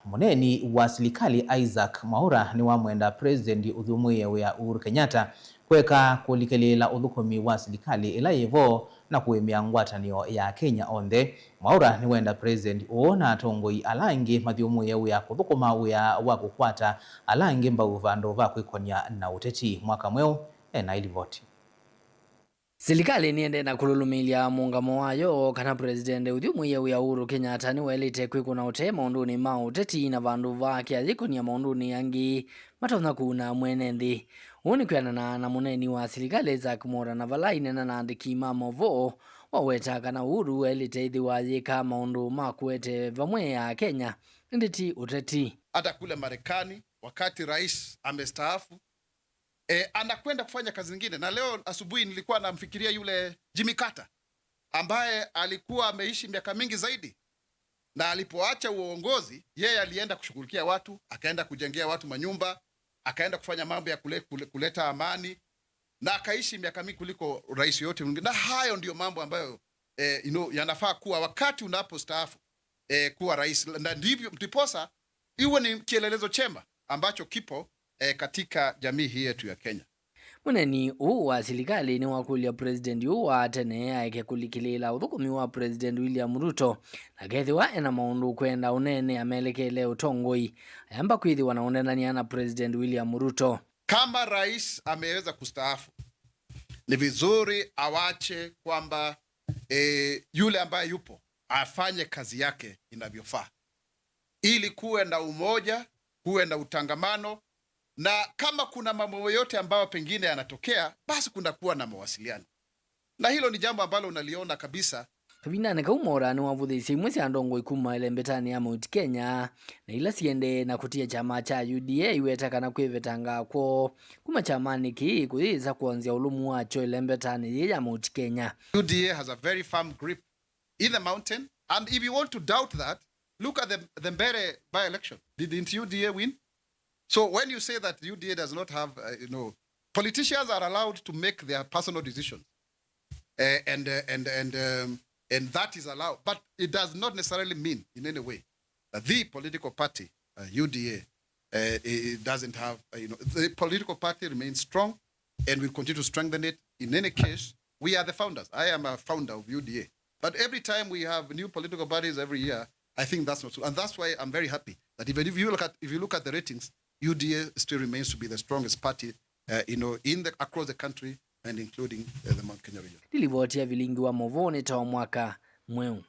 muneni wa serikali Isaac Mwaura ni wamwenda President uthumuye wa Uhuru Kenyatta kweka kulikelela uthukumi wa serikali ila yivo na kuimia ngwatanio ya Kenya onthe. Mwaura ni wenda President uona atongoi alangi mathiumuye wa kuthukuma wa kukwata alangi mbau vandu va kwikonia na uteti mwaka mweu na ilivoti. Serikali niende na kululumilia muungamo wayo kana President uthumuye wa Uhuru Kenyatta ni welite kwikuna ute maunduni ma uteti na vandu vake athikonia maunduni yangi matona kuna mwene nthi. Uni kwianana na muneni wa serikali Isaac Mwaura na vala inena na andiki ma movo waweta kana Uhuru welite ithi wayika maundu ma kuete vamwe ya Kenya nditi uteti. Hata kule Marekani wakati rais amestaafu anakwenda kufanya kazi nyingine. Na leo asubuhi nilikuwa namfikiria yule Jimmy Carter ambaye alikuwa ameishi miaka mingi zaidi, na alipoacha uongozi yeye alienda kushughulikia watu, akaenda kujengea watu manyumba, akaenda kufanya mambo ya kuleta amani, na akaishi miaka mingi kuliko rais yote mwingine. Na hayo ndio mambo ambayo yanafaa kuwa wakati unapostaafu kuwa rais, na ndivyo mtiposa iwe ni kielelezo chema ambacho kipo katika jamii hii yetu ya Kenya. Muneni wa serikali ni wakulia President wa tene aike kulikilila uthukumi wa President William Ruto na kethiwa ena maundu kwenda unene amelekele utongoi ayamba kwithiwa na unenania na President William Ruto. Kama rais ameweza kustaafu, ni vizuri awache kwamba yule ambaye yupo afanye kazi yake inavyofaa, ili kuwe na umoja, kuwe na utangamano, na kama kuna mambo yote ambayo pengine yanatokea, basi kuna kuwa na mawasiliano. Na hilo ni jambo ambalo unaliona kabisa. Kavinane Mwaura ni wavuthisi mwesi andongo ikuma ile mbetani ya Mount Kenya na ila siende na kutia chama cha UDA iweta kana kwivetanga kwa kuma chamani ki kuiza kuanzia ulumu wacho ile mbetani ya Mount Kenya. UDA has a very firm grip in the mountain, and if you want to doubt that, look at the Mbere by-election. Didn't UDA win? So when you say that UDA does not have, politicians are allowed to make their personal decisions, and that is allowed. But it does not necessarily mean in any way that the political party, UDA, it doesn't have, the political party remains strong and will continue to strengthen it. In any case, we are the founders. I am a founder of UDA. But every time we have new political parties every year, I think that's not true. And that's why I'm very happy that even if you look at the ratings, UDA still remains to be the strongest party, across the country and including the Mount Kenya region. Nilivotia vilingi wa movoni tawa mwaka mweu.